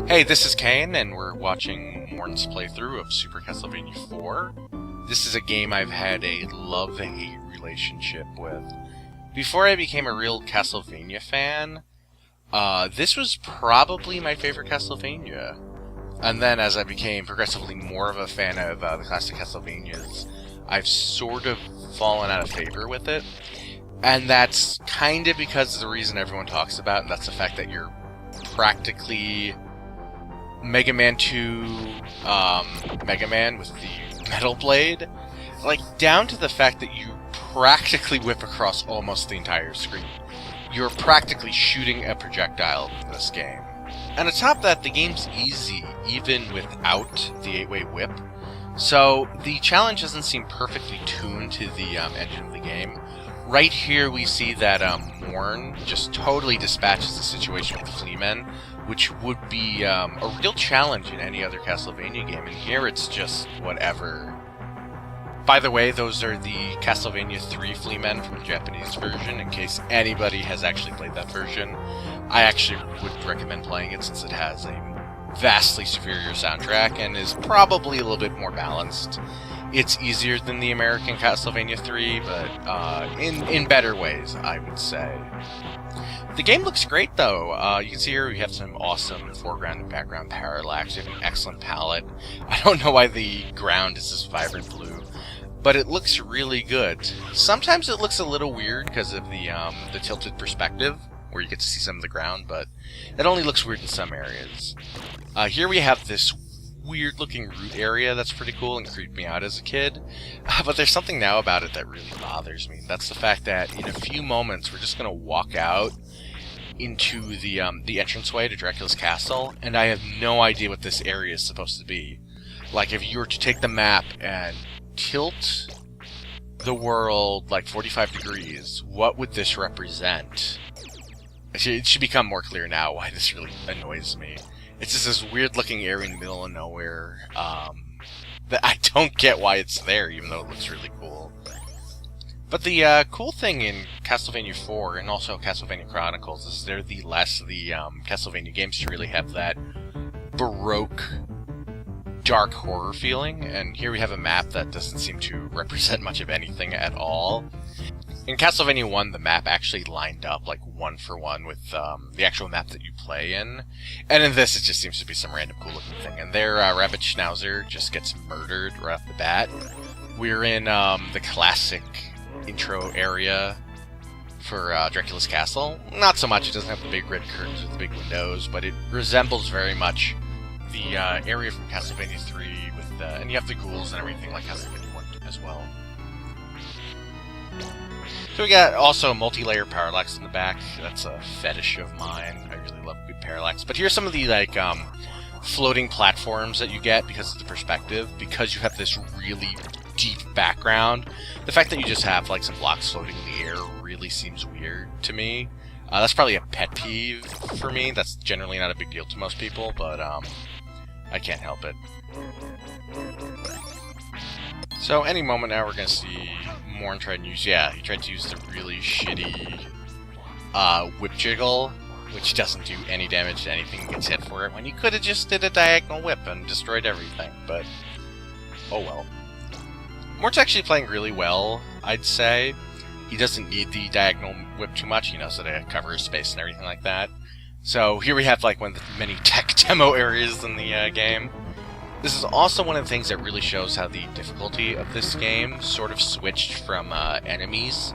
Hey, this is Kayin, and we're watching Morton's playthrough of Super Castlevania 4. This is a game I've had a love-hate relationship with. Before I became a real Castlevania fan, this was probably my favorite Castlevania. And then as I became progressively more of a fan of the classic Castlevanias, I've sort of fallen out of favor with it. And that's kind of because of the reason everyone talks about, and that's the fact that you're practically Mega Man 2 Mega Man with the Metal Blade, like down to the fact that you practically whip across almost the entire screen. You're practically shooting a projectile in this game. And atop that, the game's easy, even without the 8-way whip. So the challenge doesn't seem perfectly tuned to the engine of the game. Right here we see that Morn just totally dispatches the situation with Fleamen, which would be a real challenge in any other Castlevania game, and here it's just whatever. By the way, those are the Castlevania 3 Fleamen from the Japanese version, in case anybody has actually played that version. I actually would recommend playing it since it has a vastly superior soundtrack and is probably a little bit more balanced. It's easier than the American Castlevania 3, but in better ways, I would say. The game looks great, though. You can see here we have some awesome foreground and background parallax. We have an excellent palette. I don't know why the ground is this vibrant blue, but it looks really good. Sometimes it looks a little weird because of the tilted perspective, where you get to see some of the ground, but it only looks weird in some areas. Here we have this weird-looking root area that's pretty cool and creeped me out as a kid. But there's something now about it that really bothers me. That's the fact that in a few moments we're just going to walk out into the entranceway to Dracula's castle, and I have no idea what this area is supposed to be. Like, if you were to take the map and tilt the world like 45 degrees, what would this represent? It should become more clear now why this really annoys me. It's just this weird-looking area in the middle of nowhere that I don't get why it's there, even though it looks really cool. But the cool thing in Castlevania 4 and also Castlevania Chronicles is they're the last of the Castlevania games to really have that Baroque, dark horror feeling. And here we have a map that doesn't seem to represent much of anything at all. In Castlevania 1, the map actually lined up like one for one with the actual map that you play in. And in this, it just seems to be some random cool looking thing. And there, Rabbit Schnauzer just gets murdered right off the bat. We're in the classic intro area for Dracula's castle. Not so much, it doesn't have the big red curtains with the big windows, but it resembles very much the area from Castlevania 3 with and you have the ghouls and everything like Castlevania 1 as well. So we got also multi-layer parallax in the back. That's a fetish of mine. I really love good parallax. But here's some of the like floating platforms that you get because of the perspective. Because you have this really deep background, the fact that you just have like some blocks floating in the air really seems weird to me. That's probably a pet peeve for me. That's generally not a big deal to most people, but I can't help it. So any moment now we're going to see Morn try and use, he tried to use the really shitty whip jiggle, which doesn't do any damage to anything he gets hit for it, when he could have just did a diagonal whip and destroyed everything, but oh well. Morn's actually playing really well, I'd say. He doesn't need the diagonal whip too much, he knows how to cover his space and everything like that. So here we have like one of the many tech demo areas in the game. This is also one of the things that really shows how the difficulty of this game sort of switched from enemies,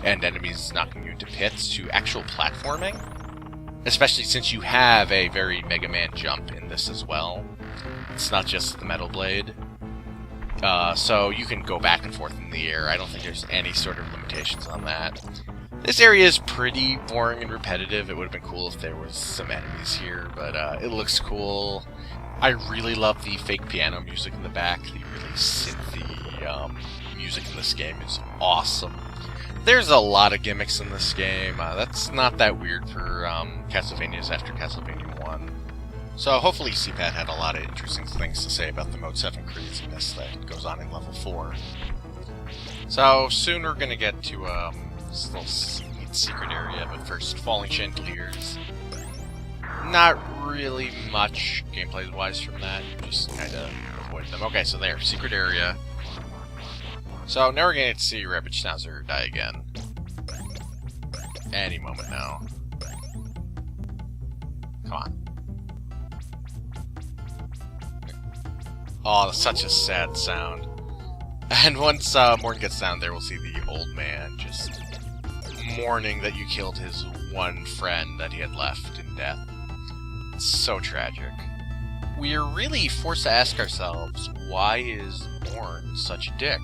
and enemies knocking you into pits, to actual platforming. Especially since you have a very Mega Man jump in this as well. It's not just the Metal Blade. So you can go back and forth in the air. I don't think there's any sort of limitations on that. This area is pretty boring and repetitive. It would have been cool if there was some enemies here, but it looks cool. I really love the fake piano music in the back. The really synthy music in this game is awesome. There's a lot of gimmicks in this game. That's not that weird for Castlevanias after Castlevania 1. So hopefully CPAT had a lot of interesting things to say about the Mode 7 craziness that goes on in Level 4. So soon we're going to get to this little secret area, but first, falling chandeliers. Not really much gameplay-wise from that. Just kind of avoid them. Okay, so there, secret area. So now we're going to see Rabbit Schnauzer die again. Any moment now. Come on. Oh, such a sad sound. And once Morton gets down there, we'll see the old man just mourning that you killed his one friend that he had left in death. It's so tragic. We are really forced to ask ourselves, why is Morn such a dick?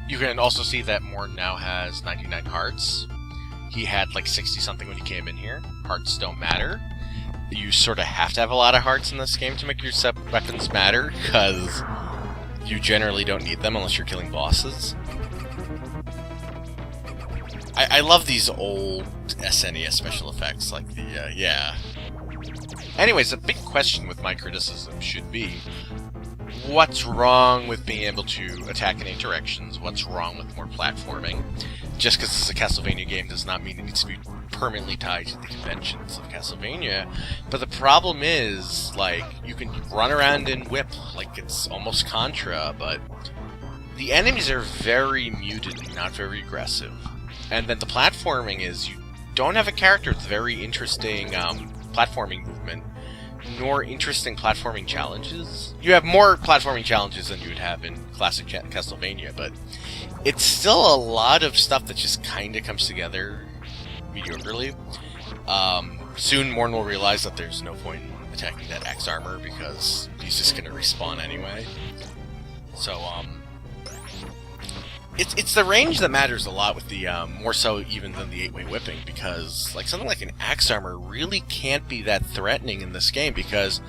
You can also see that Morn now has 99 hearts. He had like 60-something when he came in here. Hearts don't matter. You sort of have to have a lot of hearts in this game to make your weapons matter, because you generally don't need them unless you're killing bosses. I love these old SNES special effects, like the, yeah. Anyways, a big question with my criticism should be, what's wrong with being able to attack in 8 directions? What's wrong with more platforming? Just because this is a Castlevania game does not mean it needs to be permanently tied to the conventions of Castlevania. But the problem is, like, you can run around and whip like it's almost Contra, but the enemies are very muted and not very aggressive. And then the platforming is, you don't have a character with very interesting platforming movement, nor interesting platforming challenges. You have more platforming challenges than you would have in classic Castlevania, but it's still a lot of stuff that just kind of comes together mediocrely. Soon Morn will realize that there's no point in attacking that axe armor because he's just going to respawn anyway. So, It's the range that matters a lot with the, more so even than the 8-way whipping, because, like, something like an axe armor really can't be that threatening in this game, because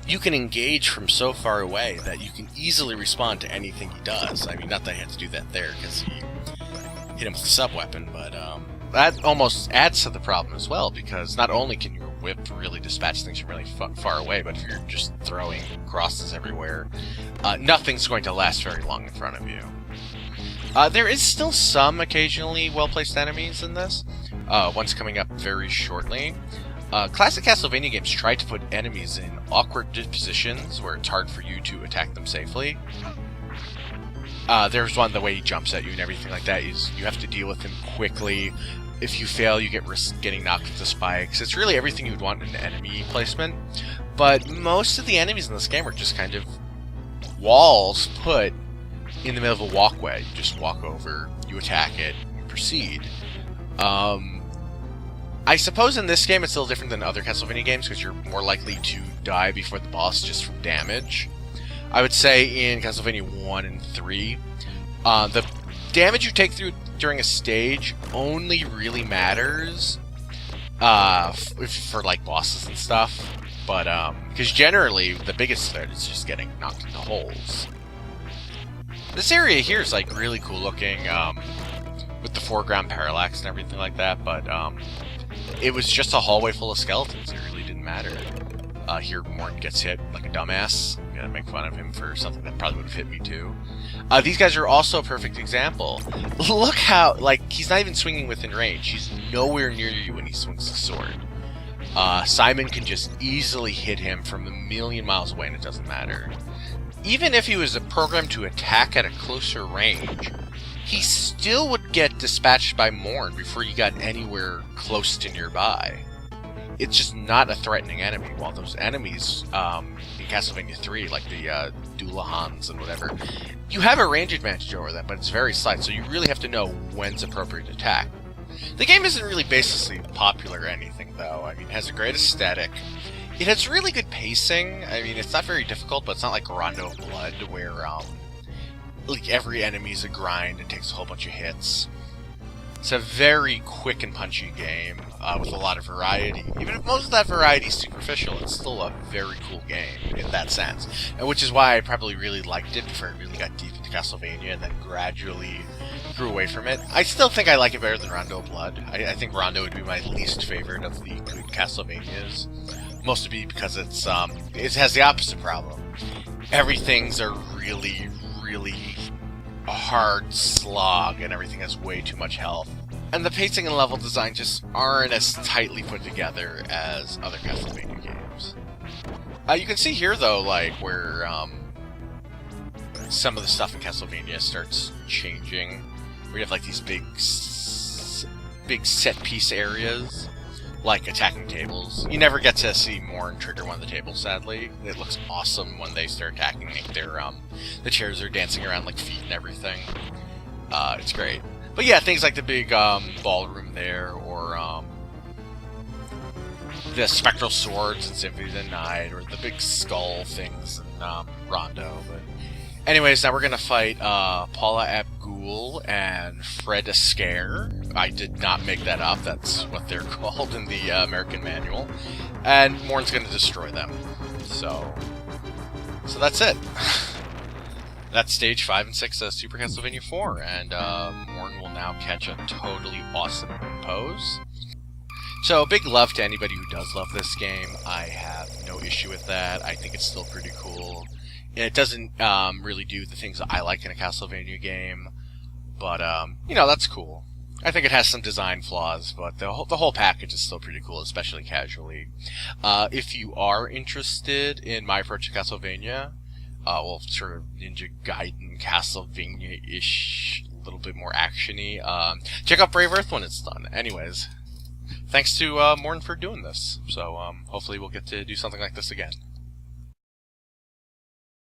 you can engage from so far away that you can easily respond to anything he does. I mean, not that I had to do that there, because he hit him with a sub-weapon, but, that almost adds to the problem as well, because not only can your whip really dispatch things from really far away, but if you're just throwing crosses everywhere, nothing's going to last very long in front of you. There is still some occasionally well-placed enemies in this, one's coming up very shortly. Classic Castlevania games try to put enemies in awkward positions where it's hard for you to attack them safely. There's one, the way he jumps at you and everything like that, is you have to deal with him quickly. If you fail, you get risk getting knocked into spikes. It's really everything you'd want in an enemy placement, but most of the enemies in this game are just kind of walls put in the middle of a walkway. You just walk over, you attack it, you proceed. I suppose in this game it's a little different than other Castlevania games because you're more likely to die before the boss just from damage. I would say in Castlevania 1 and 3, the damage you take during a stage only really matters for like bosses and stuff, but because generally the biggest threat is just getting knocked into holes. This area here is like really cool looking, with the foreground parallax and everything like that, but it was just a hallway full of skeletons. It really didn't matter. Here Morton gets hit like a dumbass. I'm gonna make fun of him for something that probably would have hit me too. These guys are also a perfect example. Look how, like, he's not even swinging within range. He's nowhere near you when he swings the sword. Simon can just easily hit him from a million miles away and it doesn't matter. Even if he was programmed to attack at a closer range, he still would get dispatched by Morn before you got anywhere close to nearby. It's just not a threatening enemy, while those enemies in Castlevania 3, like the Doolahans and whatever, you have a range advantage over them, but it's very slight, so you really have to know when's appropriate to attack. The game isn't really basically popular or anything, though. I mean, it has a great aesthetic. It has really good pacing. I mean, it's not very difficult, but it's not like Rondo of Blood, where like every enemy is a grind and takes a whole bunch of hits. It's a very quick and punchy game with a lot of variety. Even if most of that variety is superficial, it's still a very cool game in that sense. And which is why I probably really liked it before I really got deep into Castlevania and then gradually grew away from it. I still think I like it better than Rondo of Blood. I think Rondo would be my least favorite of the good Castlevanias. Mostly because it has the opposite problem. Everything's a really, really hard slog, and everything has way too much health. And the pacing and level design just aren't as tightly put together as other Castlevania games. You can see here, though, like, where some of the stuff in Castlevania starts changing. We have, like, these big set-piece areas, like attacking tables. You never get to see Morn trigger one of the tables, sadly. It looks awesome when they start attacking. The chairs are dancing around like feet and everything. It's great. But yeah, things like the big ballroom there, or the spectral swords in Symphony of the Night, or the big skull things in Rondo. But anyways, now we're gonna fight Paula Abdul and Fred Astaire. I did not make that up. That's what they're called in the American manual. And Morn's gonna destroy them. So that's it. That's stage 5 and 6 of Super Castlevania 4, and Morn will now catch a totally awesome pose. So, big love to anybody who does love this game. I have no issue with that. I think it's still pretty cool. It doesn't really do the things that I like in a Castlevania game, but, you know, that's cool. I think it has some design flaws, but the whole package is still pretty cool, especially casually. If you are interested in my approach to Castlevania, well, sort of Ninja Gaiden, Castlevania-ish, a little bit more action-y. Check out Brave Earth when it's done. Anyways, thanks to Morn for doing this. So, hopefully we'll get to do something like this again.